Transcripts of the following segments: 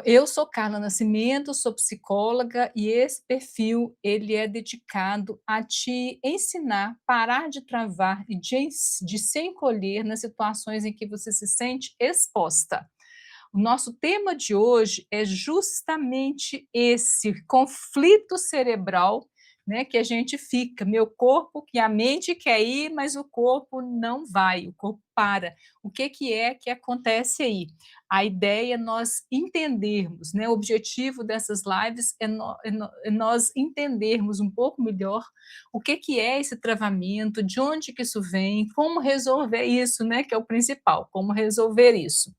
Eu sou Carla Nascimento, sou psicóloga e esse perfil ele é dedicado a te ensinar, parar de travar e de se encolher nas situações em que você se sente exposta. O nosso tema de hoje é justamente esse conflito cerebral, né, que a gente fica, meu corpo, que a mente quer ir, mas o corpo não vai, o corpo para. O que é que acontece aí? A ideia é nós entendermos, né, o objetivo dessas lives é nós entendermos um pouco melhor o que é esse travamento, de onde que isso vem, como resolver isso, né, que é o principal, como resolver isso.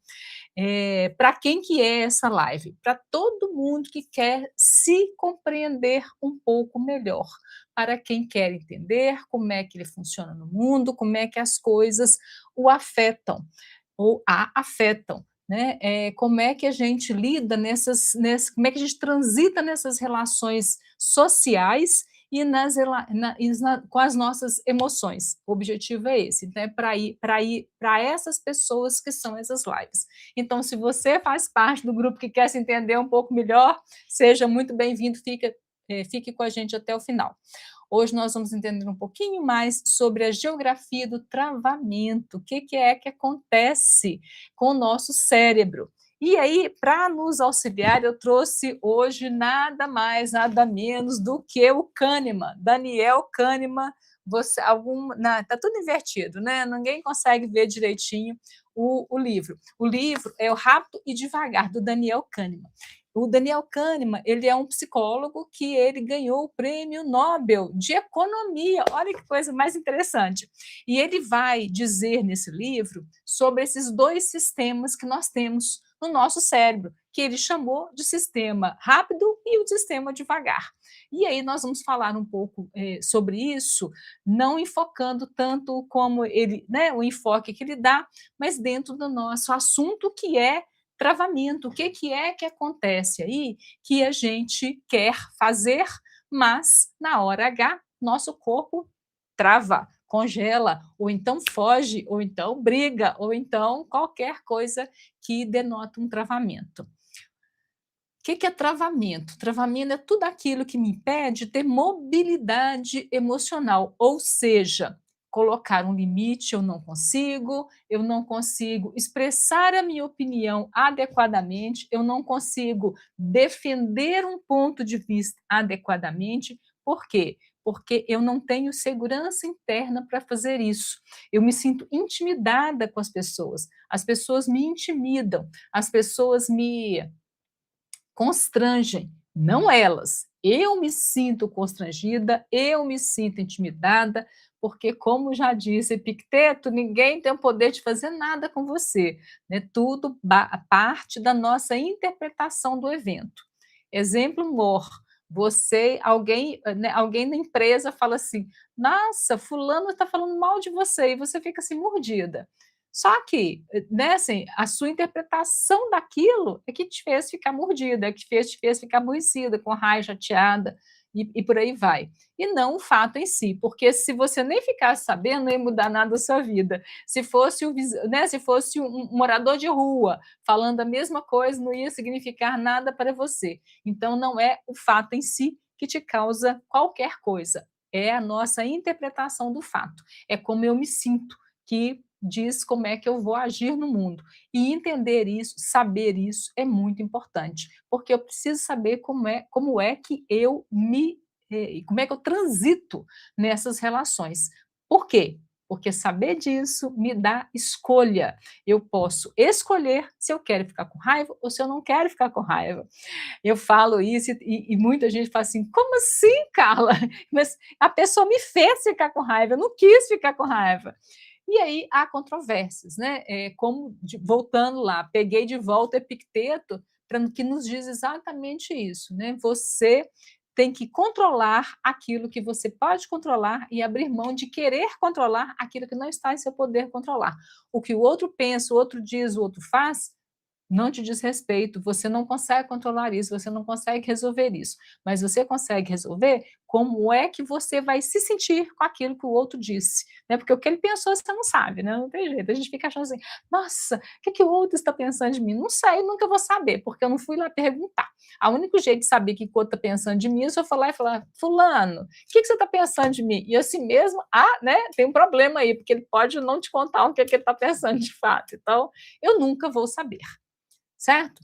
Para quem que é essa live? Para todo mundo que quer se compreender um pouco melhor, para quem quer entender como é que ele funciona no mundo, como é que as coisas o afetam ou a afetam, né? Como é que a gente lida como é que a gente transita nessas relações sociais e com as nossas emoções. O objetivo é esse, então é para ir para essas pessoas que são essas lives. Então, se você faz parte do grupo que quer se entender um pouco melhor, seja muito bem-vindo, fique com a gente até o final. Hoje nós vamos entender um pouquinho mais sobre a geografia do travamento, o que é que acontece com o nosso cérebro. E aí, para nos auxiliar, eu trouxe hoje nada mais, nada menos do que o Kahneman, Daniel Kahneman. Tá tudo invertido, né? Ninguém consegue ver direitinho o livro. O livro é O Rápido e Devagar, do Daniel Kahneman. O Daniel Kahneman, ele é um psicólogo que ele ganhou o Prêmio Nobel de Economia. Olha que coisa mais interessante. E ele vai dizer nesse livro sobre esses dois sistemas que nós temos no nosso cérebro, que ele chamou de sistema rápido e o sistema devagar. E aí nós vamos falar um pouco sobre isso, não enfocando tanto como ele, né, o enfoque que ele dá, mas dentro do nosso assunto, que é travamento. O que é que acontece aí que a gente quer fazer, mas na hora H, nosso corpo trava, congela, ou então foge, ou então briga, ou então qualquer coisa que denota um travamento. O que é travamento? Travamento é tudo aquilo que me impede de ter mobilidade emocional, ou seja, colocar um limite eu não consigo expressar a minha opinião adequadamente, eu não consigo defender um ponto de vista adequadamente. Por quê? Porque eu não tenho segurança interna para fazer isso. Eu me sinto intimidada com as pessoas me intimidam, as pessoas me constrangem, não elas. Eu me sinto constrangida, eu me sinto intimidada, porque, como já disse Epicteto, ninguém tem o poder de fazer nada com você, né? Tudo parte da nossa interpretação do evento. Exemplo mor, alguém na empresa fala assim, nossa, fulano está falando mal de você, e você fica assim mordida. Só que, né, assim, a sua interpretação daquilo é que te fez ficar mordida, é que te fez ficar aborrecida, com raiva, chateada, e por aí vai. E não o fato em si, porque se você nem ficasse sabendo, não ia mudar nada da sua vida. Se fosse, se fosse um morador de rua falando a mesma coisa, não ia significar nada para você. Então, não é o fato em si que te causa qualquer coisa, é a nossa interpretação do fato, é como eu me sinto, que diz como é que eu vou agir no mundo. E entender isso, saber isso é muito importante, porque eu preciso saber como é que como é que eu transito nessas relações. Por quê? Porque saber disso me dá escolha. Eu posso escolher se eu quero ficar com raiva ou se eu não quero ficar com raiva. Eu falo isso e muita gente fala assim: como assim, Carla? Mas a pessoa me fez ficar com raiva, eu não quis ficar com raiva. E aí há controvérsias, né? Voltando lá, peguei de volta Epicteto, que nos diz exatamente isso, né? Você tem que controlar aquilo que você pode controlar e abrir mão de querer controlar aquilo que não está em seu poder controlar. O que o outro pensa, o outro diz, o outro faz, não te diz respeito, você não consegue controlar isso, você não consegue resolver isso, mas você consegue resolver como é que você vai se sentir com aquilo que o outro disse, né, porque o que ele pensou você não sabe, né, não tem jeito, a gente fica achando assim: "Nossa, o que que o outro está pensando de mim?". Não sei, nunca vou saber, porque eu não fui lá perguntar. O único jeito de saber o que o outro está pensando de mim é se eu for lá e falar: "Fulano, o que que você está pensando de mim?". E assim mesmo, né, tem um problema aí, porque ele pode não te contar o que que ele está pensando de fato, então eu nunca vou saber. Certo?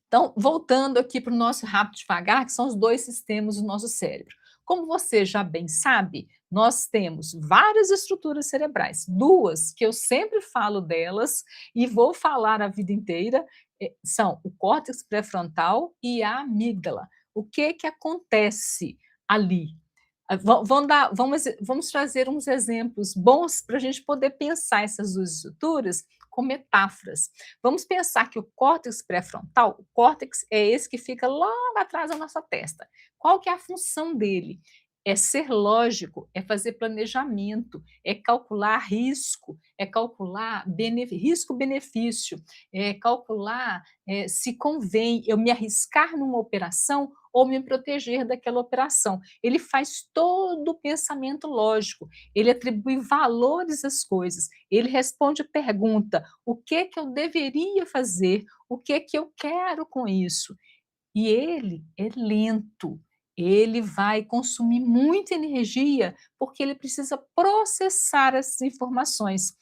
Então, voltando aqui para o nosso rápido devagar, que são os 2 sistemas do nosso cérebro. Como você já bem sabe, nós temos várias estruturas cerebrais, 2 que eu sempre falo delas e vou falar a vida inteira, são o córtex pré-frontal e a amígdala. O que que acontece ali? Vamos trazer uns exemplos bons para a gente poder pensar essas 2 estruturas com metáforas. Vamos pensar que o córtex pré-frontal, o córtex é esse que fica logo atrás da nossa testa. Qual que é a função dele? É ser lógico, é fazer planejamento, é calcular risco, é calcular risco-benefício, é calcular, se convém eu me arriscar numa operação ou me proteger daquela operação. Ele faz todo o pensamento lógico, ele atribui valores às coisas, ele responde pergunta: "O que que eu deveria fazer? O que que eu quero com isso?". E ele é lento, ele vai consumir muita energia, porque ele precisa processar essas informações.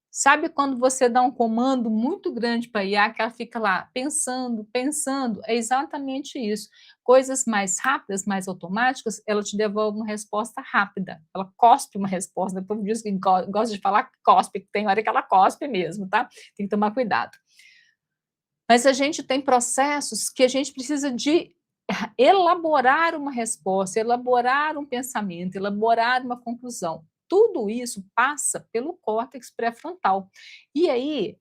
Sabe quando você dá um comando muito grande para a IA, que ela fica lá pensando, pensando? É exatamente isso. Coisas mais rápidas, mais automáticas, ela te devolve uma resposta rápida. Ela cospe uma resposta, depois diz que gosta de falar cospe, que tem hora que ela cospe mesmo, tá? Tem que tomar cuidado. Mas a gente tem processos que a gente precisa de elaborar uma resposta, elaborar um pensamento, elaborar uma conclusão. Tudo isso passa pelo córtex pré-frontal. E aí, o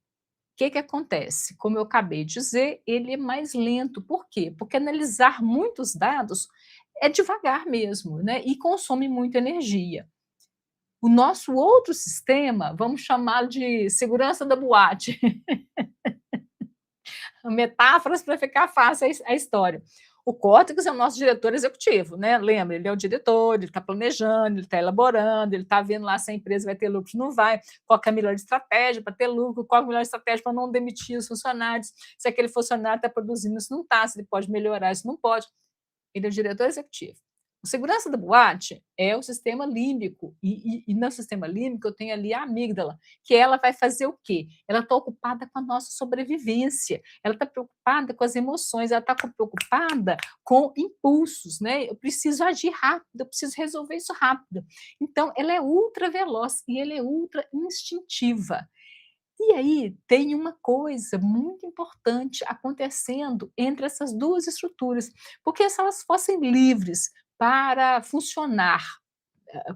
que que acontece? Como eu acabei de dizer, ele é mais lento. Por quê? Porque analisar muitos dados é devagar mesmo, né? E consome muita energia. O nosso outro sistema, vamos chamá-lo de segurança da boate, metáforas para ficar fácil a história. O córtex é o nosso diretor executivo, né? Lembra, ele é o diretor, ele está planejando, ele está elaborando, ele está vendo lá se a empresa vai ter lucro ou não vai, qual é a melhor estratégia para ter lucro, qual é a melhor estratégia para não demitir os funcionários, se aquele funcionário está produzindo, se não está, se ele pode melhorar, se não pode. Ele é o diretor executivo. O segurança da boate é o sistema límbico, e no sistema límbico eu tenho ali a amígdala, que ela vai fazer o quê? Ela está ocupada com a nossa sobrevivência, ela está preocupada com as emoções, ela está preocupada com impulsos, né? Eu preciso agir rápido, eu preciso resolver isso rápido. Então, ela é ultra veloz e ela é ultra instintiva. E aí tem uma coisa muito importante acontecendo entre essas 2 estruturas, porque se elas fossem livres para funcionar,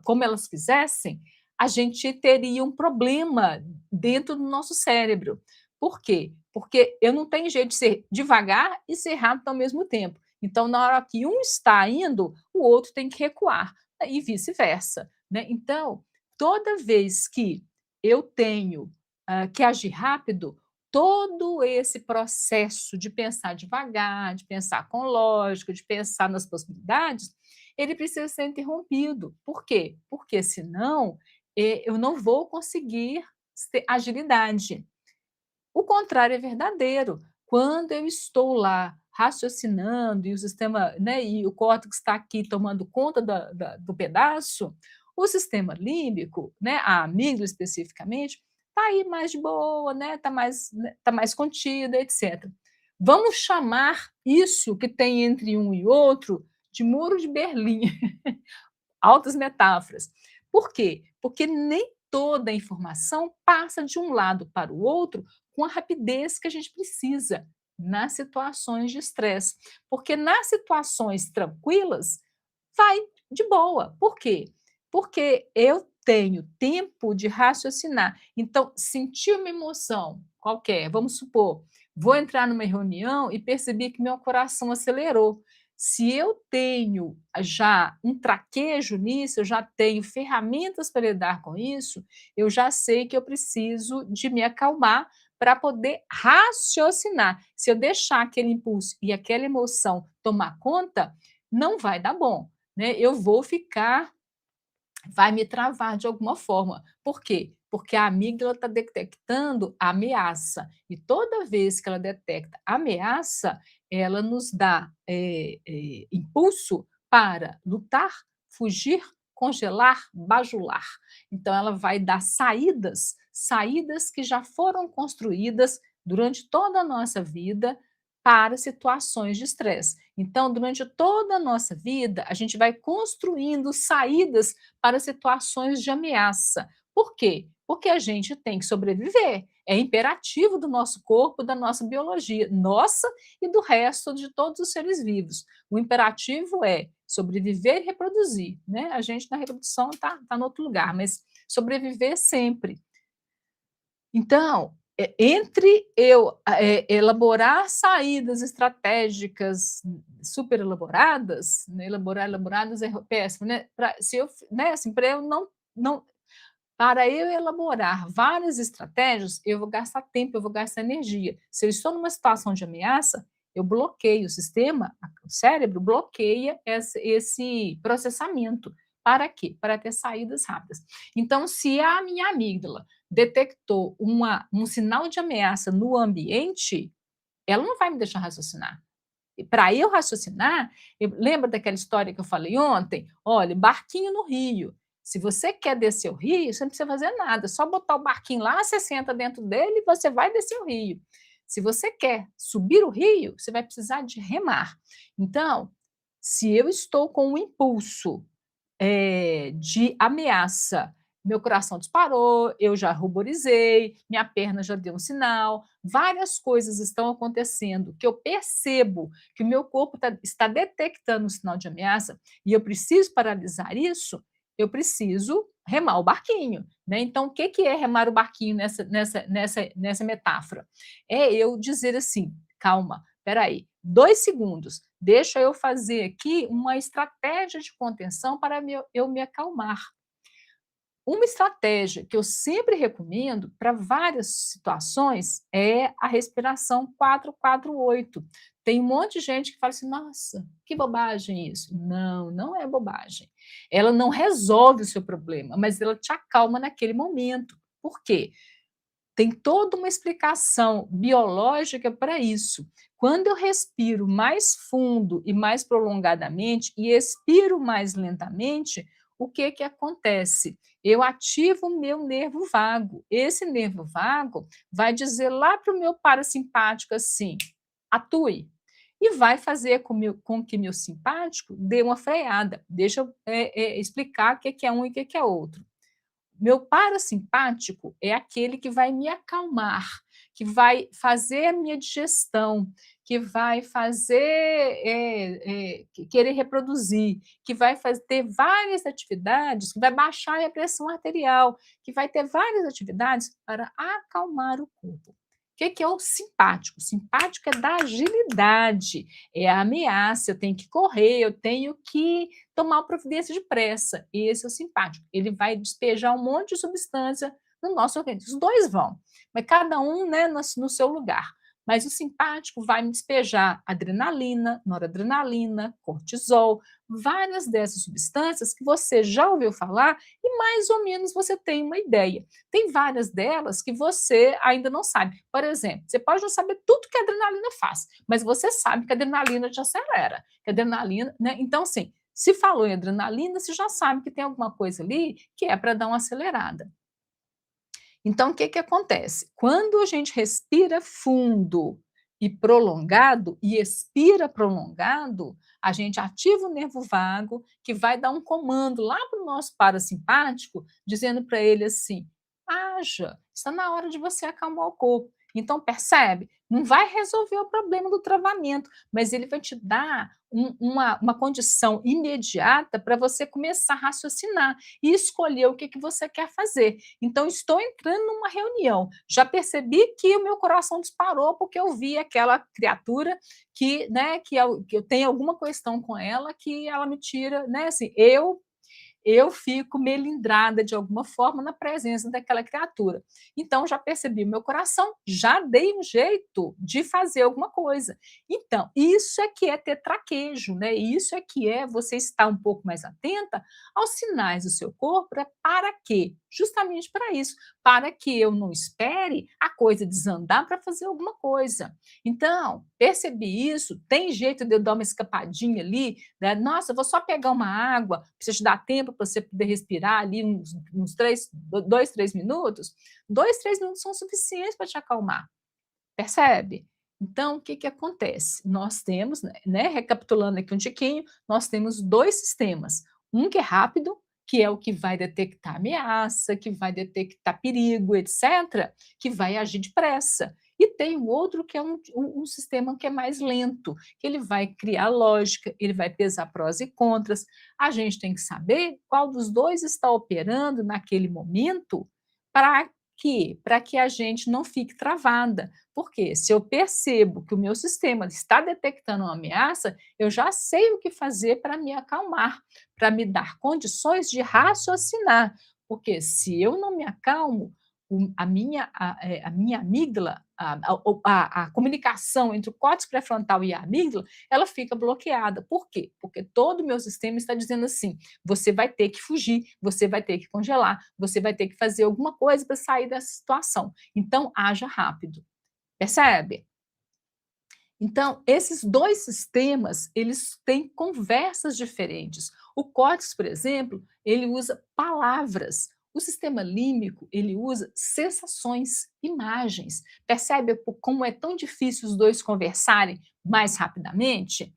como elas quisessem, a gente teria um problema dentro do nosso cérebro. Por quê? Porque eu não tenho jeito de ser devagar e ser rápido ao mesmo tempo. Então, na hora que um está indo, o outro tem que recuar, e vice-versa, né. Então, toda vez que eu tenho, que agir rápido, todo esse processo de pensar devagar, de pensar com lógica, de pensar nas possibilidades, ele precisa ser interrompido. Por quê? Porque senão, eu não vou conseguir ter agilidade. O contrário é verdadeiro. Quando eu estou lá raciocinando e o sistema, né, e o córtex está aqui tomando conta do pedaço, o sistema límbico, né, a amígdala especificamente, está aí mais de boa, né, tá mais contida, etc. Vamos chamar isso que tem entre um e outro de muro de Berlim. Altas metáforas. Por quê? Porque nem toda a informação passa de um lado para o outro com a rapidez que a gente precisa nas situações de estresse. Porque nas situações tranquilas, vai de boa. Por quê? Porque eu tenho tempo de raciocinar. Então, sentir uma emoção qualquer, vamos supor, vou entrar numa reunião e percebi que meu coração acelerou. Se eu tenho já um traquejo nisso, eu já tenho ferramentas para lidar com isso, eu já sei que eu preciso de me acalmar para poder raciocinar. Se eu deixar aquele impulso e aquela emoção tomar conta, não vai dar bom, né? Eu vou ficar vai me travar de alguma forma. Por quê? Porque a amígdala está detectando a ameaça. E toda vez que ela detecta ameaça, ela nos dá impulso para lutar, fugir, congelar, bajular. Então, ela vai dar saídas, saídas que já foram construídas durante toda a nossa vida para situações de estresse. Então, durante toda a nossa vida, a gente vai construindo saídas para situações de ameaça. Por quê? Porque a gente tem que sobreviver. É imperativo do nosso corpo, da nossa biologia, nossa e do resto de todos os seres vivos. O imperativo é sobreviver e reproduzir. Né? A gente na reprodução está em outro lugar, mas sobreviver sempre. Então, entre eu elaborar saídas estratégicas super elaboradas, né, elaboradas é péssimo, né? Se eu, né, assim, para eu não, para eu elaborar várias estratégias, eu vou gastar tempo, eu vou gastar energia. Se eu estou numa situação de ameaça, eu bloqueio o sistema, o cérebro bloqueia esse processamento. Para quê? Para ter saídas rápidas. Então, se a minha amígdala detectou um sinal de ameaça no ambiente, ela não vai me deixar raciocinar. Para eu raciocinar, lembra daquela história que eu falei ontem? Olha, barquinho no rio. Se você quer descer o rio, você não precisa fazer nada, só botar o barquinho lá, você senta dentro dele e você vai descer o rio. Se você quer subir o rio, você vai precisar de remar. Então, se eu estou com um impulso de ameaça. Meu coração disparou, eu já ruborizei, minha perna já deu um sinal, várias coisas estão acontecendo que eu percebo que o meu corpo está detectando um sinal de ameaça e eu preciso paralisar isso, eu preciso remar o barquinho. Né? Então, o que é remar o barquinho nessa metáfora? É eu dizer assim, calma, espera aí, 2 segundos, deixa eu fazer aqui uma estratégia de contenção para eu me acalmar. Uma estratégia que eu sempre recomendo para várias situações é a respiração 4-4-8. Tem um monte de gente que fala assim: nossa, que bobagem isso. Não, não é bobagem. Ela não resolve o seu problema, mas ela te acalma naquele momento. Por quê? Tem toda uma explicação biológica para isso. Quando eu respiro mais fundo e mais prolongadamente e expiro mais lentamente, o que acontece? Eu ativo o meu nervo vago. Esse nervo vago vai dizer lá para o meu parasimpático assim: atue. E vai fazer com que meu simpático dê uma freada. Deixa eu explicar o que é um e o que é outro. Meu parasimpático é aquele que vai me acalmar, que vai fazer a minha digestão, que vai fazer querer reproduzir, que vai ter várias atividades, que vai baixar a minha pressão arterial, que vai ter várias atividades para acalmar o corpo. O que é o simpático? O simpático é da agilidade, é a ameaça, eu tenho que correr, eu tenho que tomar uma providência depressa. Esse é o simpático. Ele vai despejar um monte de substância no nosso organismo. Os dois vão, mas cada um, né, no seu lugar. Mas o simpático vai me despejar adrenalina, noradrenalina, cortisol, várias dessas substâncias que você já ouviu falar e mais ou menos você tem uma ideia. Tem várias delas que você ainda não sabe. Por exemplo, você pode não saber tudo que a adrenalina faz, mas você sabe que a adrenalina te acelera, que a adrenalina, né? Então, assim, se falou em adrenalina, você já sabe que tem alguma coisa ali que é para dar uma acelerada. Então, o que acontece? Quando a gente respira fundo e prolongado, e expira prolongado, a gente ativa o nervo vago, que vai dar um comando lá para o nosso parasimpático, dizendo para ele assim: haja, está na hora de você acalmar o corpo. Então, percebe? Não vai resolver o problema do travamento, mas ele vai te dar uma condição imediata para você começar a raciocinar e escolher o que você quer fazer. Então, estou entrando numa reunião. Já percebi que o meu coração disparou porque eu vi aquela criatura que eu tenho alguma questão com ela que ela me tira, né? Assim, eu eu fico melindrada de alguma forma na presença daquela criatura. Então, já percebi o meu coração, já dei um jeito de fazer alguma coisa. Então, isso é que é ter traquejo, né? Isso é que é você estar um pouco mais atenta aos sinais do seu corpo, para quê? Justamente para isso, para que eu não espere a coisa desandar para fazer alguma coisa. Então, percebi isso, tem jeito de eu dar uma escapadinha ali, né? Nossa, eu vou só pegar uma água, precisa te dar tempo para você poder respirar ali uns 2, 3 minutos. 2, 3 minutos são suficientes para te acalmar, percebe? Então, o que que acontece? Nós temos, né, recapitulando aqui um tiquinho, nós temos dois sistemas. Um que é rápido, que é o que vai detectar ameaça, que vai detectar perigo, etc., que vai agir depressa. E tem o outro que é um sistema que é mais lento, que ele vai criar lógica, ele vai pesar prós e contras. A gente tem que saber qual dos dois está operando naquele momento para quê? Para que a gente não fique travada. Porque se eu percebo que o meu sistema está detectando uma ameaça, eu já sei o que fazer para me acalmar, para me dar condições de raciocinar. Porque se eu não me acalmo, a minha amígdala, a comunicação entre o córtex pré-frontal e a amígdala, ela fica bloqueada. Por quê? Porque todo o meu sistema está dizendo assim: você vai ter que fugir, você vai ter que congelar, você vai ter que fazer alguma coisa para sair dessa situação. Então, haja rápido. Percebe? Então, esses dois sistemas, eles têm conversas diferentes. O córtex, por exemplo, ele usa palavras. O sistema límbico, ele usa sensações, imagens. Percebe como é tão difícil os dois conversarem mais rapidamente?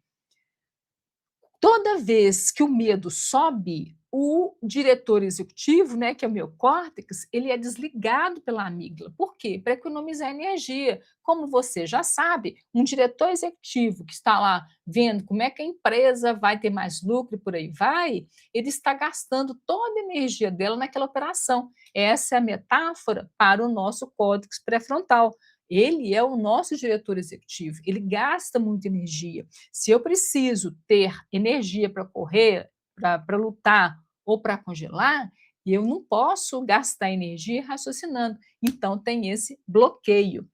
Toda vez que o medo sobe, o diretor executivo, né, que é o meu córtex, ele é desligado pela amígdala. Por quê? Para economizar energia. Como você já sabe, um diretor executivo que está lá vendo como é que a empresa vai ter mais lucro e por aí vai, ele está gastando toda a energia dela naquela operação. Essa é a metáfora para o nosso córtex pré-frontal. Ele é o nosso diretor executivo, ele gasta muita energia. Se eu preciso ter energia para correr, para lutar ou para congelar, eu não posso gastar energia raciocinando. Então, tem esse bloqueio.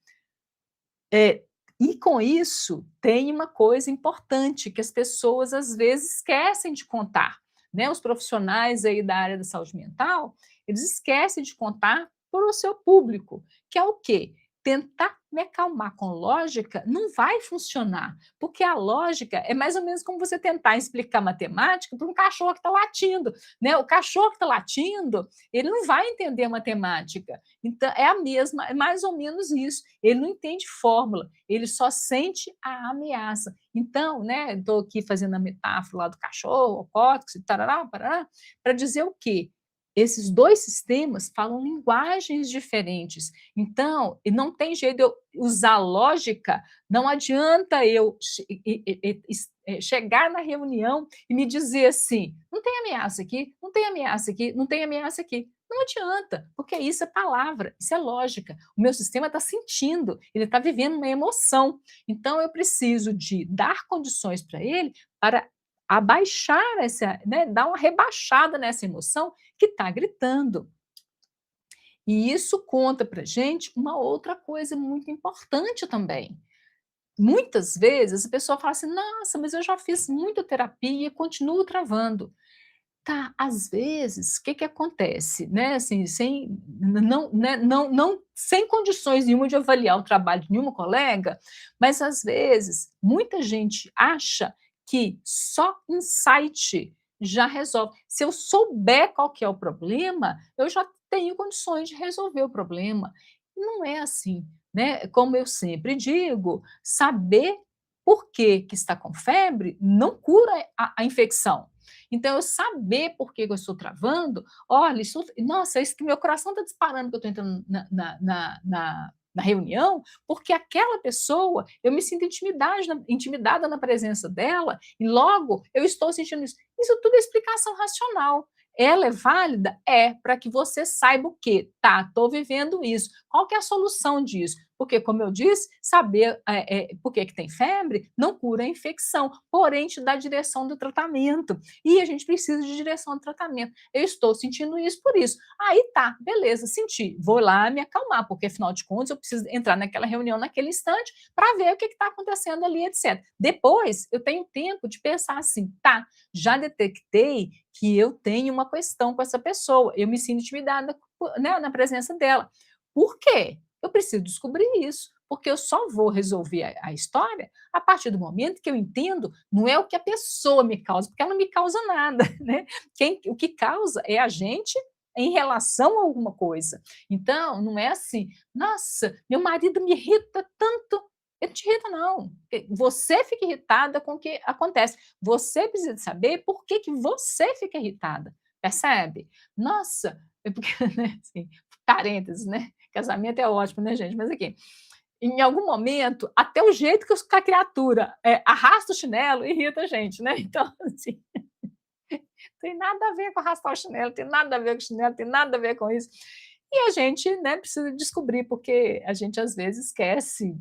É, e com isso, tem uma coisa importante que as pessoas às vezes esquecem de contar. Né? Os profissionais aí da área da saúde mental, eles esquecem de contar para o seu público, que é o quê? Tentar me acalmar com lógica não vai funcionar, porque a lógica é mais ou menos como você tentar explicar matemática para um cachorro que está latindo. Né? O cachorro que está latindo, ele não vai entender matemática. Então, é a mesma, é mais ou menos isso. Ele não entende fórmula, ele só sente a ameaça. Então, né, estou aqui fazendo a metáfora lá do cachorro, o córtex, tarará, parará, para dizer o quê? Esses dois sistemas falam linguagens diferentes. Então, e não tem jeito de eu usar lógica, não adianta eu chegar na reunião e me dizer assim: não tem ameaça aqui, não tem ameaça aqui, não tem ameaça aqui. Não adianta, porque isso é palavra, isso é lógica. O meu sistema está sentindo, ele está vivendo uma emoção. Então, eu preciso de dar condições para ele para abaixar essa, né, dar uma rebaixada nessa emoção que está gritando. E isso conta para gente uma outra coisa muito importante também. Muitas vezes a pessoa fala assim: nossa, mas eu já fiz muita terapia e continuo travando. Tá, às vezes, o que que acontece, né, assim, sem não, né, não sem condições nenhuma de avaliar o trabalho de nenhuma colega, mas às vezes muita gente acha que só insight já resolve. Se eu souber qual que é o problema, eu já tenho condições de resolver o problema. Não é assim, né, como eu sempre digo, saber por que que está com febre não cura a infecção. Então, eu saber por que eu estou travando, olha, isso, nossa, isso que meu coração está disparando, que eu estou entrando na reunião, porque aquela pessoa, eu me sinto intimidada na presença dela, e logo eu estou sentindo isso. Isso tudo é explicação racional. Ela é válida? É, para que você saiba o quê? Tá, estou vivendo isso. Qual que é a solução disso? Porque, como eu disse, saber por que que tem febre não cura a infecção, porém te dá direção do tratamento. E a gente precisa de direção do tratamento. Eu estou sentindo isso por isso. Aí tá, beleza, senti. Vou lá me acalmar, porque afinal de contas eu preciso entrar naquela reunião naquele instante para ver o que está acontecendo ali, etc. Depois eu tenho tempo de pensar assim, tá, já detectei que eu tenho uma questão com essa pessoa, eu me sinto intimidada, né, na presença dela. Por quê? Eu preciso descobrir isso, porque eu só vou resolver a história a partir do momento que eu entendo, não é o que a pessoa me causa, porque ela não me causa nada, né? O que causa é a gente em relação a alguma coisa. Então, não é assim, nossa, meu marido me irrita tanto. Ele não te irrita, não. Você fica irritada com o que acontece. Você precisa saber por que, que você fica irritada. Percebe? Nossa, é porque, né, assim, parênteses, né? Casamento é ótimo, né, gente? Mas aqui, em algum momento, até o jeito que a criatura arrasta o chinelo irrita a gente, né? Então, assim, tem nada a ver com arrastar o chinelo, tem nada a ver com chinelo, tem nada a ver com isso. E a gente, né, precisa descobrir, porque a gente às vezes esquece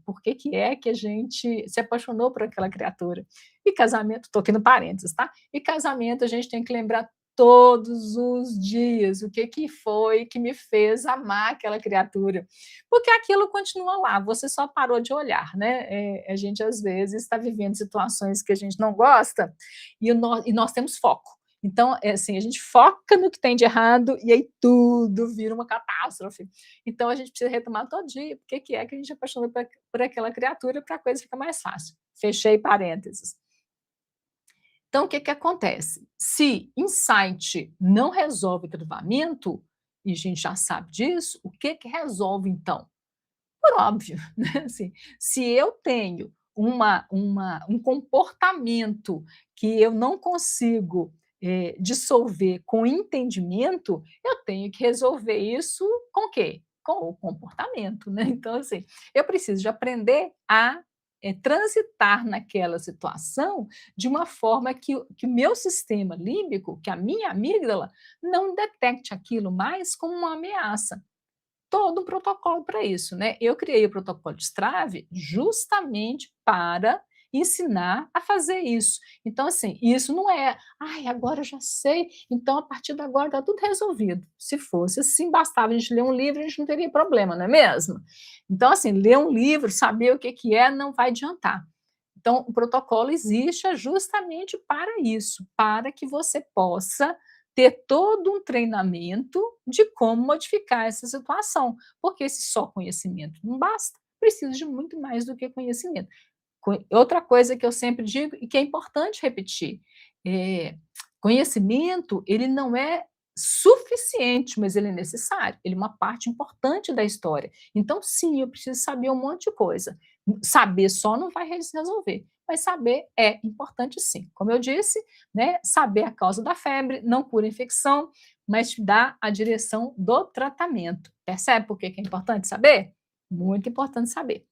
por que é que a gente se apaixonou por aquela criatura. E casamento, estou aqui no parênteses, tá? E casamento a gente tem que lembrar todos os dias o que, que foi que me fez amar aquela criatura. Porque aquilo continua lá, você só parou de olhar, né? A gente às vezes está vivendo situações que a gente não gosta e nós temos foco. Então, assim, a gente foca no que tem de errado e aí tudo vira uma catástrofe. Então, a gente precisa retomar todo dia por que é que a gente apaixonou por aquela criatura para a coisa ficar mais fácil. Fechei parênteses. Então, o que que acontece? Se insight não resolve o tratamento, e a gente já sabe disso, o que que resolve então? Por óbvio, né, assim, se eu tenho um comportamento que eu não consigo, dissolver com entendimento, eu tenho que resolver isso com o quê? Com o comportamento, né. Então, assim, eu preciso de aprender a, transitar naquela situação de uma forma que o meu sistema límbico, que a minha amígdala, não detecte aquilo mais como uma ameaça. Todo um protocolo para isso, né. Eu criei o protocolo de Strave justamente para ensinar a fazer isso. Então, assim, isso não é: "Ai, agora eu já sei, então a partir de agora está tudo resolvido". Se fosse assim, bastava a gente ler um livro, a gente não teria problema, não é mesmo? Então, assim, ler um livro, saber o que que é, não vai adiantar. Então, o protocolo existe justamente para isso, para que você possa ter todo um treinamento de como modificar essa situação, porque se só conhecimento não basta, precisa de muito mais do que conhecimento. Outra coisa que eu sempre digo e que é importante repetir, conhecimento ele não é suficiente, mas ele é necessário, ele é uma parte importante da história. Então sim, eu preciso saber um monte de coisa. Saber só não vai resolver, mas saber é importante sim. Como eu disse, né, saber a causa da febre não cura a infecção, mas te dá a direção do tratamento. Percebe por que que é importante saber? Muito importante saber.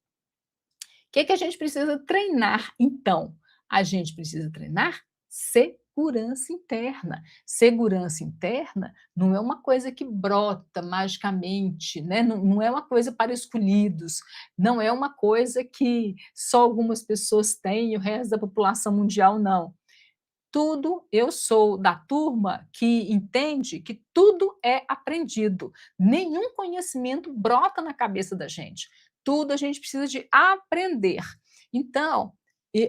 Que a gente precisa treinar, então? A gente precisa treinar segurança interna. Segurança interna não é uma coisa que brota magicamente, né? Não é uma coisa para escolhidos, não é uma coisa que só algumas pessoas têm e o resto da população mundial não. Tudo, eu sou da turma que entende que tudo é aprendido. Nenhum conhecimento brota na cabeça da gente. Tudo a gente precisa de aprender. Então,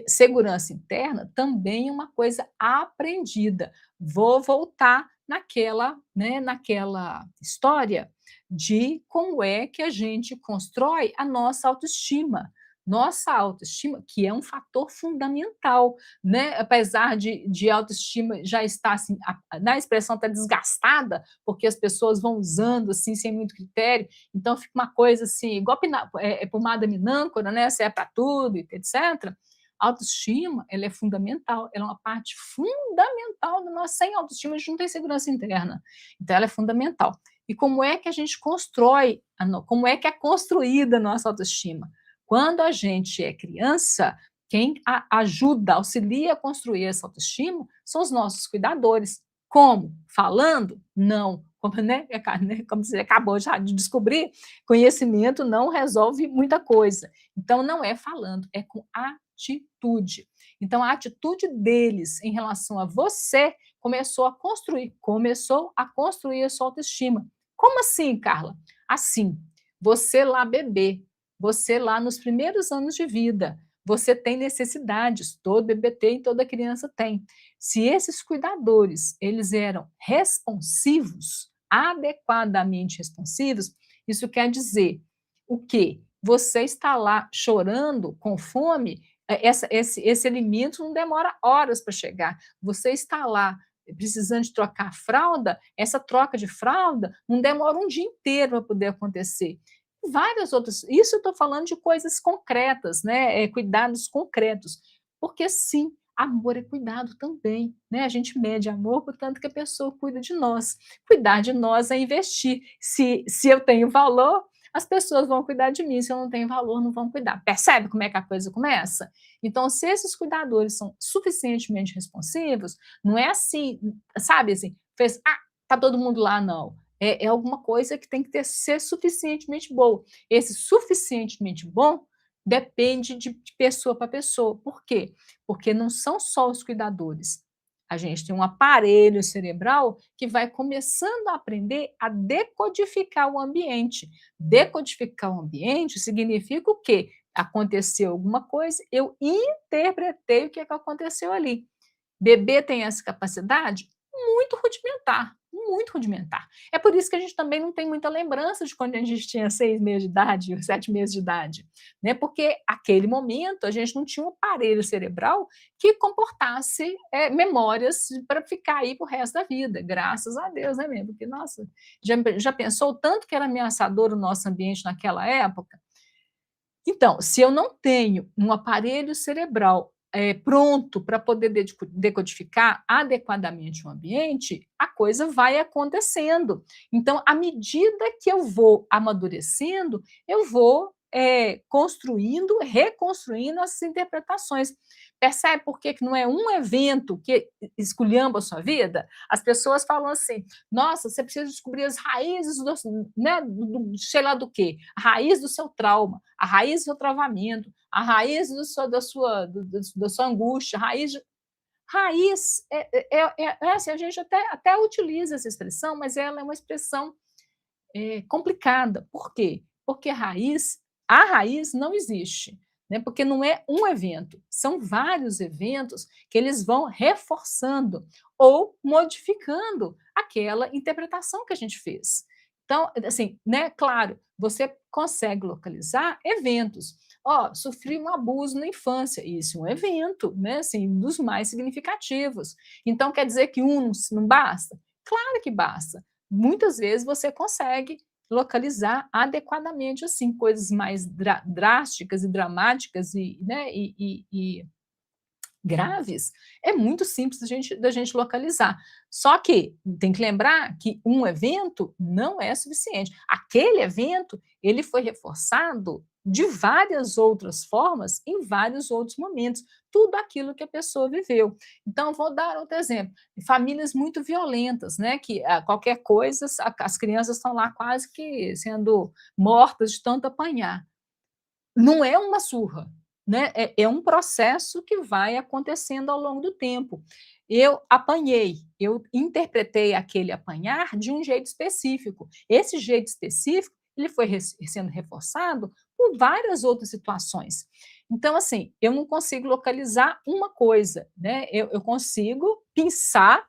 segurança interna também é uma coisa aprendida. Vou voltar naquela, né, naquela história de como é que a gente constrói a nossa autoestima. Nossa autoestima, que é um fator fundamental, né, apesar de autoestima já estar assim, na expressão até desgastada, porque as pessoas vão usando assim sem muito critério, então fica uma coisa assim, igual pomada minâncora, né, se é para tudo, etc. A autoestima, ela é fundamental, ela é uma parte fundamental do nosso, sem autoestima a gente não tem segurança interna, então ela é fundamental. E como é que a gente constrói, como é que é construída a nossa autoestima? Quando a gente é criança, quem ajuda, auxilia a construir essa autoestima são os nossos cuidadores. Como? Falando? Não. como, né, como você acabou já de descobrir, conhecimento não resolve muita coisa. Então não é falando, é com atitude. Então a atitude deles em relação a você começou a construir a sua autoestima. Como assim, Carla? Assim, você lá bebê, você lá nos primeiros anos de vida, você tem necessidades, todo bebê tem, toda criança tem. Se esses cuidadores, eles eram responsivos, adequadamente responsivos, isso quer dizer o quê? Você está lá chorando, com fome, esse alimento não demora horas para chegar. Você está lá precisando de trocar a fralda, essa troca de fralda não demora um dia inteiro para poder acontecer. Várias outras, isso eu estou falando de coisas concretas, né? Cuidados concretos, porque sim, amor é cuidado também, né? A gente mede amor, portanto, que a pessoa cuida de nós. Cuidar de nós é investir. Se eu tenho valor, as pessoas vão cuidar de mim. Se eu não tenho valor, não vão cuidar. Percebe como é que a coisa começa? Então, se esses cuidadores são suficientemente responsivos, não é assim, sabe assim, fez, tá todo mundo lá, não. É alguma coisa que tem que ser suficientemente boa. Esse suficientemente bom depende de pessoa para pessoa. Por quê? Porque não são só os cuidadores. A gente tem um aparelho cerebral que vai começando a aprender a decodificar o ambiente. Decodificar o ambiente significa o quê? Aconteceu alguma coisa, eu interpretei o que aconteceu ali. Bebê tem essa capacidade? Muito rudimentar, muito rudimentar. É por isso que a gente também não tem muita lembrança de quando a gente tinha 6 meses de idade, 7 meses de idade, né? Porque aquele momento a gente não tinha um aparelho cerebral que comportasse memórias para ficar aí para o resto da vida, graças a Deus, né mesmo? Porque, nossa, já pensou o tanto que era ameaçador o nosso ambiente naquela época? Então, se eu não tenho um aparelho cerebral pronto para poder decodificar adequadamente o ambiente, a coisa vai acontecendo. Então, à medida que eu vou amadurecendo, eu vou construindo, reconstruindo essas interpretações. Percebe por que não é um evento que esculhamba a sua vida? As pessoas falam assim: nossa, você precisa descobrir as raízes né, sei lá do quê, a raiz do seu trauma, a raiz do seu travamento, a raiz da sua angústia, raiz assim, a gente até utiliza essa expressão, mas ela é uma expressão complicada. Por quê? Porque a raiz não existe, né? Porque não é um evento, são vários eventos que eles vão reforçando ou modificando aquela interpretação que a gente fez. Então, assim, né, claro, você consegue localizar eventos. Ó, sofri um abuso na infância, isso é um evento, né, assim, dos mais significativos. Então, quer dizer que um não basta? Claro que basta. Muitas vezes você consegue localizar adequadamente, assim, coisas mais drásticas e dramáticas né, e graves, é muito simples da gente localizar. Só que tem que lembrar que um evento não é suficiente. Aquele evento, ele foi reforçado de várias outras formas, em vários outros momentos, tudo aquilo que a pessoa viveu. Então, vou dar outro exemplo, famílias muito violentas, né, que qualquer coisa, as crianças estão lá quase que sendo mortas de tanto apanhar. Não é uma surra, né, é um processo que vai acontecendo ao longo do tempo. Eu apanhei, eu interpretei aquele apanhar de um jeito específico. Esse jeito específico, ele foi sendo reforçado por várias outras situações. Então, assim, eu não consigo localizar uma coisa, né, eu consigo pensar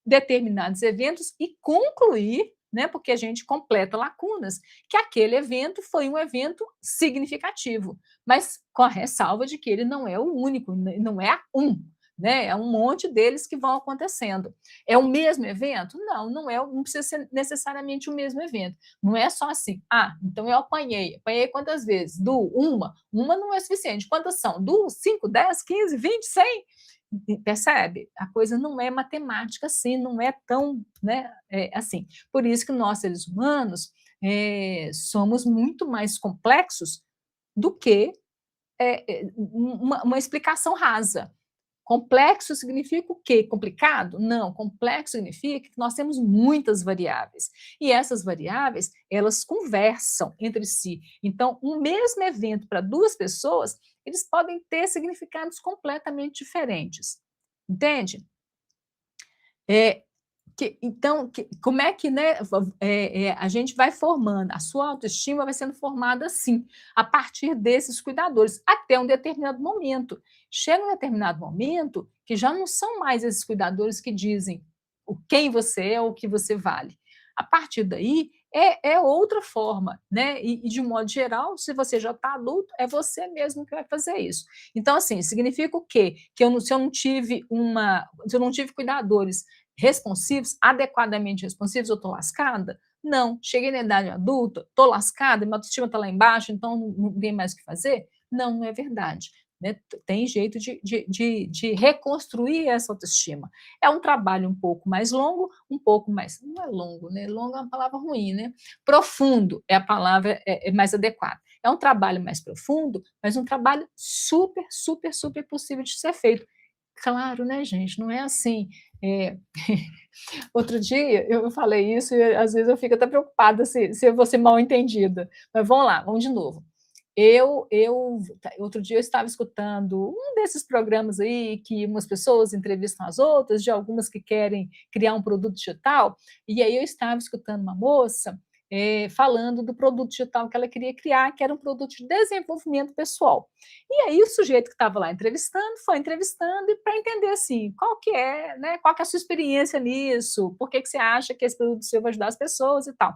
determinados eventos e concluir, né, porque a gente completa lacunas, que aquele evento foi um evento significativo, mas com a ressalva de que ele não é o único, não é um, né, é um monte deles que vão acontecendo. É o mesmo evento? Não, não é, não precisa ser necessariamente o mesmo evento. Não é só assim, então eu apanhei quantas vezes? Uma não é suficiente. Quantas são? 5, 10, 15, 20, 100? Percebe? A coisa não é matemática assim, não é tão, né, assim. Por isso que nós, seres humanos, somos muito mais complexos do que uma explicação rasa. Complexo significa o quê? Complicado? Não, complexo significa que nós temos muitas variáveis, e essas variáveis, elas conversam entre si. Então, um mesmo evento para 2 pessoas, eles podem ter significados completamente diferentes, entende? É, como é que, né, a gente vai formando, a sua autoestima vai sendo formada assim, a partir desses cuidadores, até um determinado momento. Chega um determinado momento que já não são mais esses cuidadores que dizem o quem você é ou o que você vale. A partir daí, é outra forma, né, e de um modo geral, se você já está adulto, é você mesmo que vai fazer isso. Então, assim, significa o quê? Que eu não se eu não tive uma se eu não tive cuidadores responsivos, adequadamente responsivos, eu estou lascada? Não. Cheguei na idade adulta, estou lascada, minha autoestima está lá embaixo, então não tem mais o que fazer? Não, não é verdade. Né? Tem jeito de reconstruir essa autoestima. É um trabalho um pouco mais longo, um pouco mais. Não é longo, né? Longo é uma palavra ruim, né? Profundo é a palavra mais adequada. É um trabalho mais profundo, mas um trabalho super, super, super possível de ser feito. Claro, né, gente? Não é assim. É, outro dia eu falei isso e às vezes eu fico até preocupada se eu vou ser mal entendida. Mas vamos lá, vamos de novo. Outro dia eu estava escutando um desses programas aí que umas pessoas entrevistam as outras, de algumas que querem criar um produto digital, e aí eu estava escutando uma moça falando do produto digital que ela queria criar, que era um produto de desenvolvimento pessoal. E aí o sujeito que estava lá entrevistando, foi entrevistando e para entender assim, qual que é, né, qual que é a sua experiência nisso, por que você acha que esse produto seu vai ajudar as pessoas e tal.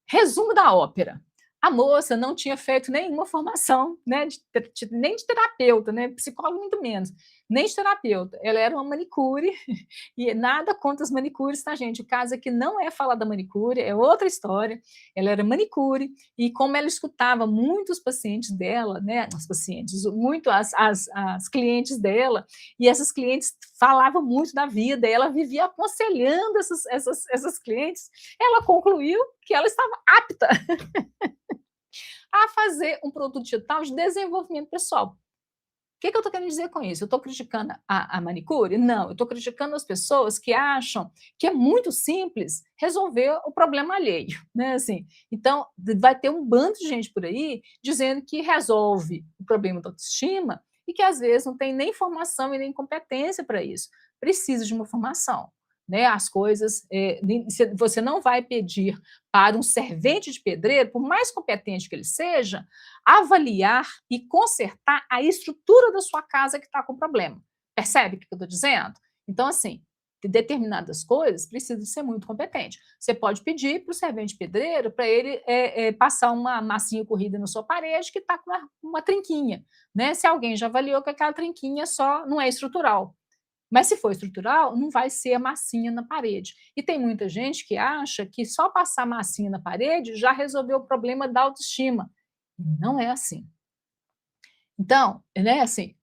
Resumo da ópera. A moça não tinha feito nenhuma formação, né, nem de terapeuta, né, psicólogo muito menos, nem de terapeuta. Ela era uma manicure, e nada contra as manicures, tá, gente? O caso aqui não é falar da manicure, é outra história. Ela era manicure, e como ela escutava muitos pacientes dela, né, os pacientes, muito as clientes dela, e essas clientes falavam muito da vida, e ela vivia aconselhando essas clientes, ela concluiu que ela estava apta a fazer um produto digital de desenvolvimento pessoal. O que eu estou querendo dizer com isso? Eu estou criticando a manicure? Não, eu estou criticando as pessoas que acham que é muito simples resolver o problema alheio, né? Assim, então, vai ter um bando de gente por aí dizendo que resolve o problema da autoestima e que às vezes não tem nem formação e nem competência para isso. Precisa de uma formação. Né, as coisas, você não vai pedir para um servente de pedreiro, por mais competente que ele seja, avaliar e consertar a estrutura da sua casa que está com problema. Percebe o que eu estou dizendo? Então, assim, de determinadas coisas precisa ser muito competente. Você pode pedir para o servente pedreiro para ele passar uma massinha corrida na sua parede que está com uma trinquinha. Né? Se alguém já avaliou que aquela trinquinha só não é estrutural. Mas se for estrutural, não vai ser a massinha na parede. E tem muita gente que acha que só passar massinha na parede já resolveu o problema da autoestima. Não é assim. Então, né, assim,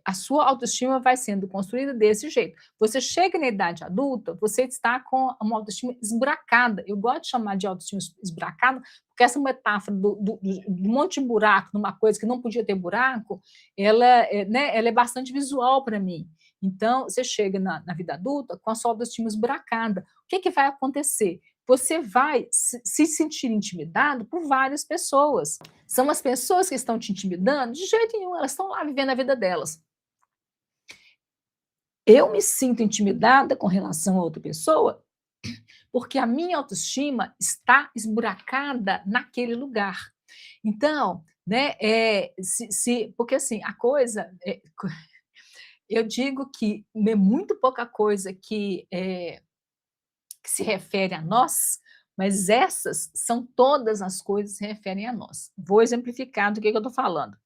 a sua autoestima vai sendo construída desse jeito. Você chega na idade adulta, você está com uma autoestima esburacada. Eu gosto de chamar de autoestima esburacada, porque essa metáfora do monte de buraco numa coisa que não podia ter buraco, ela é bastante visual para mim. Então, você chega na vida adulta com a sua autoestima esburacada. O que vai acontecer? Você vai se sentir intimidado por várias pessoas. São as pessoas que estão te intimidando? De jeito nenhum, elas estão lá vivendo a vida delas. Eu me sinto intimidada com relação a outra pessoa porque a minha autoestima está esburacada naquele lugar. Então, né, porque assim, a coisa, eu digo que é muito pouca coisa que se refere a nós, mas essas são todas as coisas que se referem a nós. Vou exemplificar do que eu estou falando.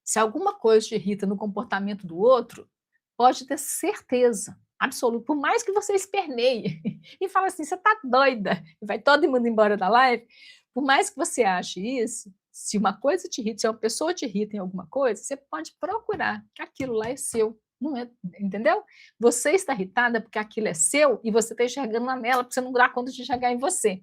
Se alguma coisa te irrita no comportamento do outro, pode ter certeza absoluta, por mais que você esperneie e fale assim, você está doida, e vai todo mundo embora da live, por mais que você ache isso, se uma coisa te irrita, se uma pessoa te irrita em alguma coisa, você pode procurar que aquilo lá é seu, não é, entendeu? Você está irritada porque aquilo é seu e você está enxergando lá nela, porque você não dá conta de enxergar em você.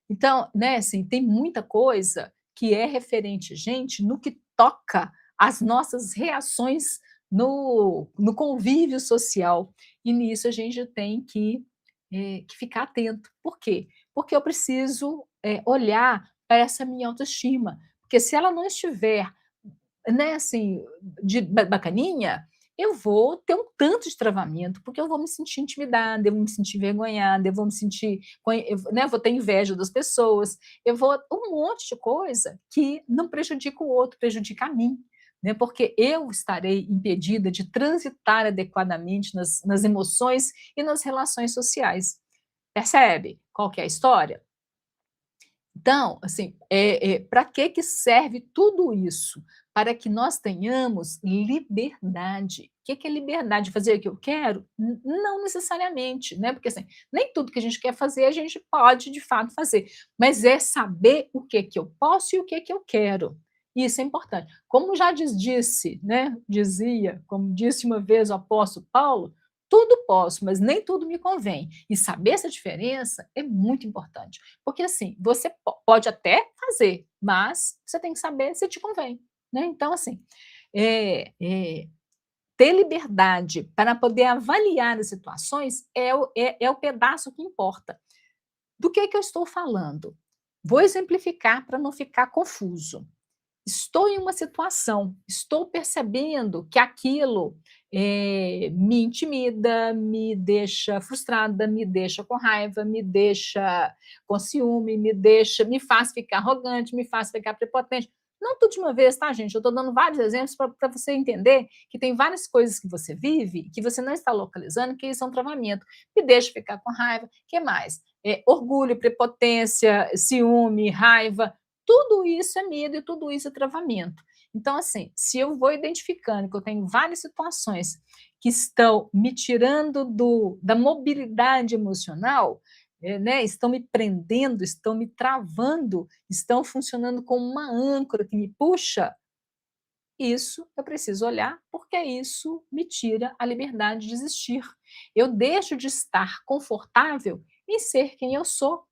Então, né, assim, tem muita coisa que é referente, gente, no que toca as nossas reações no convívio social. E nisso a gente tem que ficar atento. Por quê? Porque eu preciso olhar para essa minha autoestima. Porque se ela não estiver, né, assim, de bacaninha, eu vou ter um tanto de travamento, porque eu vou me sentir intimidada, eu vou me sentir envergonhada, eu vou me sentir, né, vou ter inveja das pessoas, eu vou um monte de coisa que não prejudica o outro, prejudica a mim, né, porque eu estarei impedida de transitar adequadamente nas emoções e nas relações sociais. Percebe qual que é a história? Então, assim, para que serve tudo isso? Para que nós tenhamos liberdade. O que é liberdade? Fazer o que eu quero? Não necessariamente, né? Porque assim, nem tudo que a gente quer fazer a gente pode de fato fazer, mas é saber o que eu posso e o que eu quero. Isso é importante. Como já disse, né? Dizia, como disse uma vez o apóstolo Paulo, tudo posso, mas nem tudo me convém. E saber essa diferença é muito importante. Porque assim, você pode até fazer, mas você tem que saber se te convém, né. Então assim, eh eh, ter liberdade para poder avaliar as situações é o pedaço que importa. Do que eu estou falando? Vou exemplificar para não ficar confuso. Estou em uma situação, estou percebendo que aquilo, me intimida, me deixa frustrada, me deixa com raiva, me deixa com ciúme, me faz ficar arrogante, me faz ficar prepotente. Não tudo de uma vez, tá, gente? Eu estou dando vários exemplos para você entender que tem várias coisas que você vive, que você não está localizando, que isso é um travamento. Me deixa ficar com raiva. O que mais? Orgulho, prepotência, ciúme, raiva, tudo isso é medo e tudo isso é travamento. Então, assim, se eu vou identificando que eu tenho várias situações que estão me tirando da mobilidade emocional, né, estão me prendendo, estão me travando, estão funcionando como uma âncora que me puxa, isso eu preciso olhar, porque isso me tira a liberdade de existir. Eu deixo de estar confortável em ser quem eu sou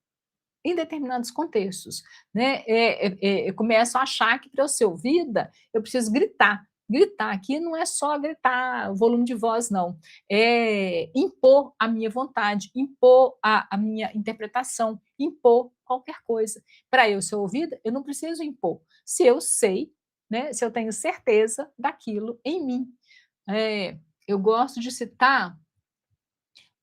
em determinados contextos, né, eu começo a achar que para eu ser ouvida, eu preciso gritar. Gritar aqui não é só gritar volume de voz não, é impor a minha vontade, impor a minha interpretação, impor qualquer coisa. Para eu ser ouvida, eu não preciso impor, se eu sei, né, se eu tenho certeza daquilo em mim. Eu gosto de citar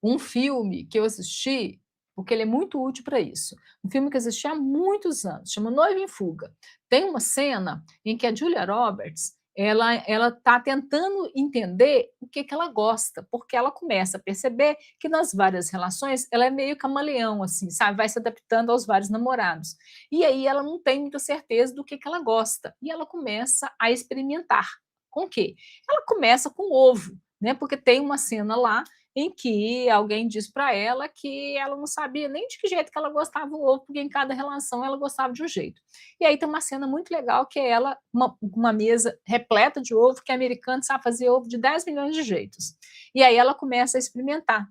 um filme que eu assisti, porque ele é muito útil para isso. Um filme que eu assisti há muitos anos, chama Noiva em Fuga. Tem uma cena em que a Julia Roberts, ela está tentando entender o que ela gosta, porque ela começa a perceber que nas várias relações ela é meio camaleão, assim, sabe? Vai se adaptando aos vários namorados. E aí ela não tem muita certeza do que ela gosta. E ela começa a experimentar. Com o quê? Ela começa com ovo, né? Porque tem uma cena lá em que alguém diz para ela que ela não sabia nem de que jeito que ela gostava do ovo, porque em cada relação ela gostava de um jeito. E aí tem uma cena muito legal que é ela, uma mesa repleta de ovo, que a americana sabe fazer ovo de 10 milhões de jeitos. E aí ela começa a experimentar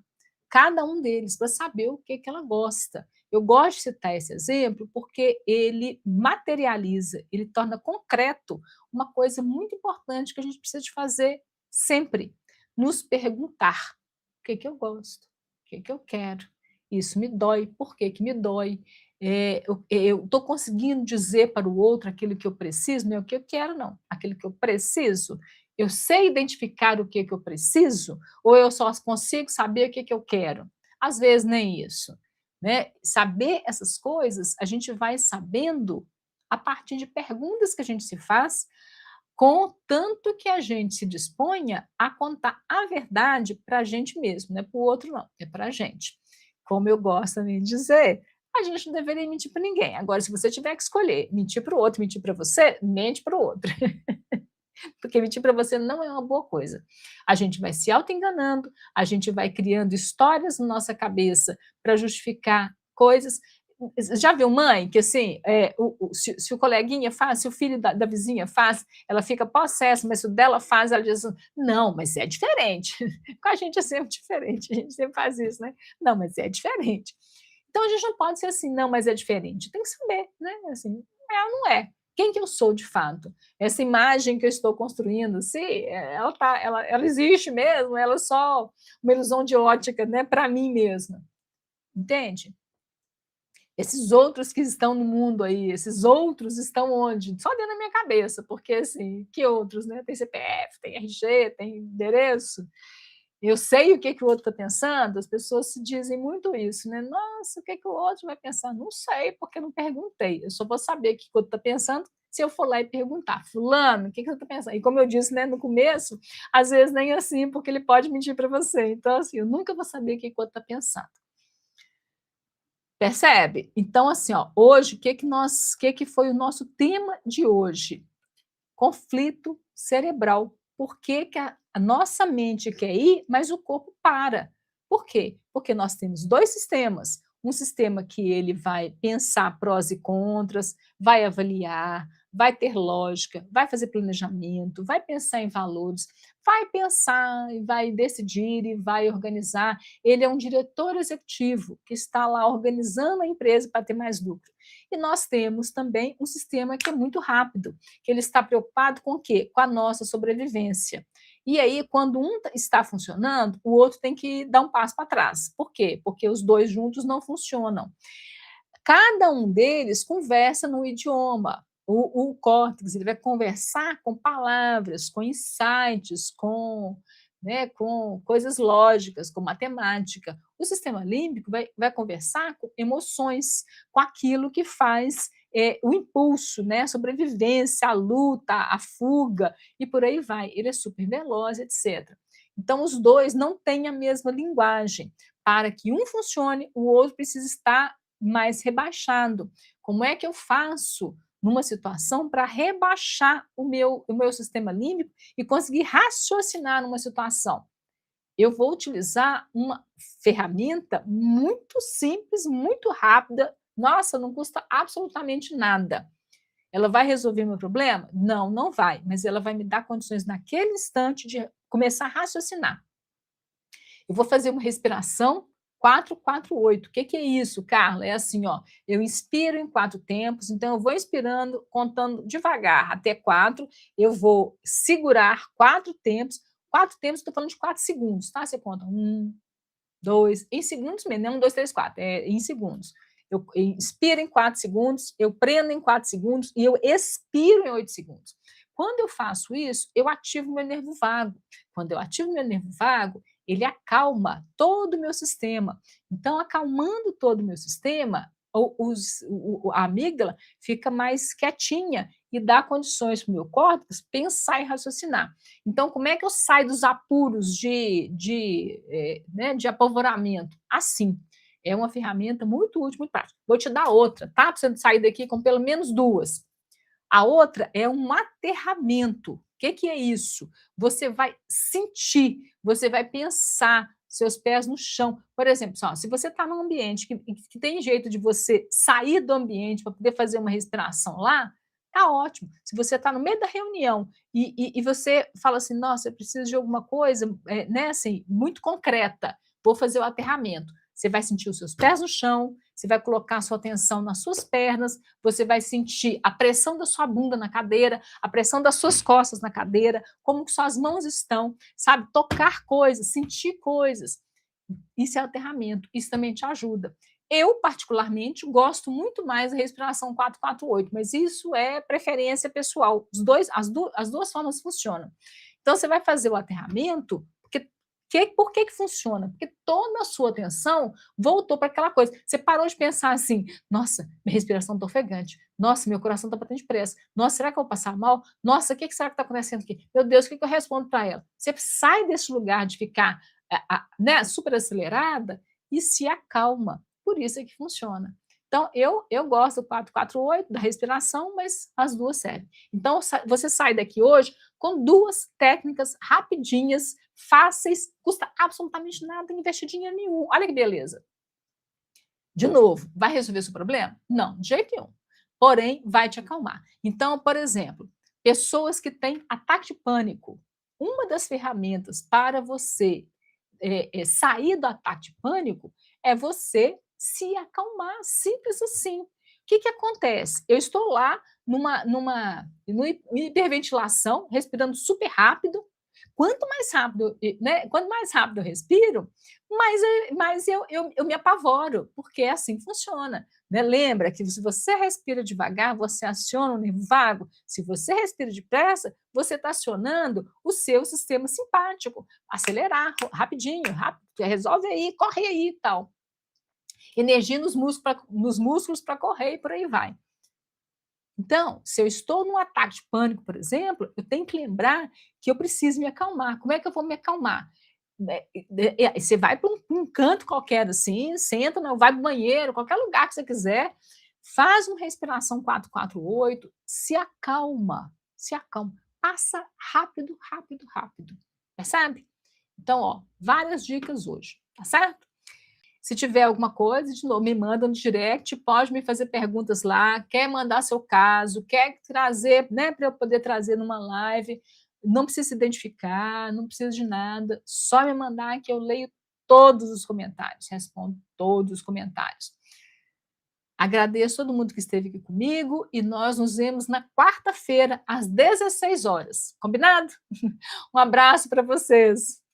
cada um deles para saber o que ela gosta. Eu gosto de citar esse exemplo porque ele materializa, ele torna concreto uma coisa muito importante que a gente precisa de fazer sempre, nos perguntar que eu gosto, o que eu quero, isso me dói, por que que me dói, eu estou conseguindo dizer para o outro aquilo que eu preciso, não é o que eu quero não, aquilo que eu preciso, eu sei identificar o que eu preciso, ou eu só consigo saber o que eu quero? Às vezes nem isso, né? Saber essas coisas, a gente vai sabendo a partir de perguntas que a gente se faz, contanto que a gente se disponha a contar a verdade para a gente mesmo, não é para o outro não, é para a gente. Como eu gosto também de dizer, a gente não deveria mentir para ninguém. Agora, se você tiver que escolher mentir para o outro, mentir para você, mente para o outro. Porque mentir para você não é uma boa coisa. A gente vai se auto-enganando, a gente vai criando histórias na nossa cabeça para justificar coisas. Já viu mãe que assim, se o coleguinha faz, se o filho da vizinha faz, ela fica possessa, mas se o dela faz, ela diz assim, não, mas é diferente. Com a gente é sempre diferente, a gente sempre faz isso, né? Não, mas é diferente. Então a gente não pode ser assim, não, mas é diferente. Tem que saber, né? Assim, é ou não é. Quem que eu sou de fato? Essa imagem que eu estou construindo, se ela existe mesmo, ela é só uma ilusão de ótica, né, para mim mesma, entende? Esses outros que estão no mundo aí, esses outros estão onde? Só dentro da minha cabeça, porque assim, que outros, né? Tem CPF, tem RG, tem endereço. Eu sei o que que o outro está pensando, as pessoas se dizem muito isso, né? Nossa, o que que o outro vai pensar? Não sei, porque eu não perguntei. Eu só vou saber o que o outro está pensando se eu for lá e perguntar, fulano, o que que você está pensando? E como eu disse, né, no começo, às vezes nem assim, porque ele pode mentir para você. Então, assim, eu nunca vou saber o que que o outro está pensando. Percebe? Então, assim, ó, hoje, o que que foi o nosso tema de hoje? Conflito cerebral. Por que que a nossa mente quer ir, mas o corpo para? Por quê? Porque nós temos 2 sistemas. Um sistema que ele vai pensar prós e contras, vai avaliar, vai ter lógica, vai fazer planejamento, vai pensar em valores, vai pensar e vai decidir e vai organizar. Ele é um diretor executivo que está lá organizando a empresa para ter mais lucro. E nós temos também um sistema que é muito rápido, que ele está preocupado com o quê? Com a nossa sobrevivência. E aí, quando um está funcionando, o outro tem que dar um passo para trás. Por quê? Porque os dois juntos não funcionam. Cada um deles conversa no idioma. O córtex ele vai conversar com palavras, com insights, né, com coisas lógicas, com matemática. O sistema límbico vai conversar com emoções, com aquilo que faz o impulso, né, a sobrevivência, a luta, a fuga, e por aí vai. Ele é super veloz, etc. Então, os dois não têm a mesma linguagem. Para que um funcione, o outro precisa estar mais rebaixado. Como é que eu faço numa situação para rebaixar o meu sistema límbico e conseguir raciocinar numa situação? Eu vou utilizar uma ferramenta muito simples, muito rápida. Nossa, não custa absolutamente nada. Ela vai resolver meu problema? Não, não vai, mas ela vai me dar condições naquele instante de começar a raciocinar. Eu vou fazer uma respiração 4-4-8. O que que é isso, Carla? É assim, ó, eu inspiro em 4 tempos, então eu vou inspirando, contando devagar até 4, eu vou segurar 4 tempos, estou falando de 4 segundos, tá? Você conta 2, em segundos mesmo, não 1, 2, 3, 4, é em segundos. Eu inspiro em 4 segundos, eu prendo em 4 segundos e eu expiro em 8 segundos. Quando eu faço isso, eu ativo meu nervo vago. Quando eu ativo meu nervo vago, ele acalma todo o meu sistema. Então, acalmando todo o meu sistema, a amígdala fica mais quietinha e dá condições para o meu córtex pensar e raciocinar. Então, como é que eu saio dos apuros né, de apavoramento? Assim, é uma ferramenta muito útil, muito prática. Vou te dar outra, tá? Para você sair daqui com pelo menos 2. A outra é um aterramento. O que que é isso? Você vai sentir, você vai pensar, seus pés no chão. Por exemplo, só, se você está num ambiente que tem jeito de você sair do ambiente para poder fazer uma respiração lá, tá ótimo. Se você está no meio da reunião e você fala assim, nossa, eu preciso de alguma coisa, né, assim, muito concreta, vou fazer o aterramento. Você vai sentir os seus pés no chão, você vai colocar a sua atenção nas suas pernas, você vai sentir a pressão da sua bunda na cadeira, a pressão das suas costas na cadeira, como que suas mãos estão, sabe? Tocar coisas, sentir coisas. Isso é aterramento, isso também te ajuda. Eu, particularmente, gosto muito mais da respiração 4-4-8, mas isso é preferência pessoal. As duas formas funcionam. Então, você vai fazer o aterramento, por que funciona? Porque toda a sua atenção voltou para aquela coisa. Você parou de pensar assim, nossa, minha respiração está ofegante, nossa, meu coração está batendo depressa, nossa, será que eu vou passar mal? Nossa, o que será que está acontecendo aqui? Meu Deus, o que eu respondo para ela? Você sai desse lugar de ficar né, super acelerada e se acalma. Por isso é que funciona. Então, eu gosto do 4-4-8, da respiração, mas as duas servem. Então, você sai daqui hoje com 2 técnicas rapidinhas, fáceis, custa absolutamente nada, não investe dinheiro nenhum. Olha que beleza. De novo, vai resolver o seu problema? Não, de jeito nenhum. Porém, vai te acalmar. Então, por exemplo, pessoas que têm ataque de pânico, uma das ferramentas para você sair do ataque de pânico é você se acalmar, simples assim. Que acontece? Eu estou lá numa hiperventilação, respirando super rápido. Quanto mais rápido, né, quanto mais rápido eu respiro, mais eu me apavoro, porque é assim que funciona, né? Lembra que se você respira devagar, você aciona o nervo vago. Se você respira depressa, você está acionando o seu sistema simpático. Acelerar rapidinho, rápido, resolve aí, corre aí e tal. Energia nos músculos para correr e por aí vai. Então, se eu estou num ataque de pânico, por exemplo, eu tenho que lembrar que eu preciso me acalmar. Como é que eu vou me acalmar? Você vai para um canto qualquer assim, senta, não, vai para o banheiro, qualquer lugar que você quiser, faz uma respiração 4-4-8, se acalma, passa rápido, rápido, rápido, percebe? Então, ó, várias dicas hoje, tá certo? Se tiver alguma coisa, de novo, me manda no direct, pode me fazer perguntas lá, quer mandar seu caso, quer trazer, né, para eu poder trazer numa live, não precisa se identificar, não precisa de nada, só me mandar que eu leio todos os comentários, respondo todos os comentários. Agradeço todo mundo que esteve aqui comigo e nós nos vemos na quarta-feira, às 16 horas. Combinado? Um abraço para vocês.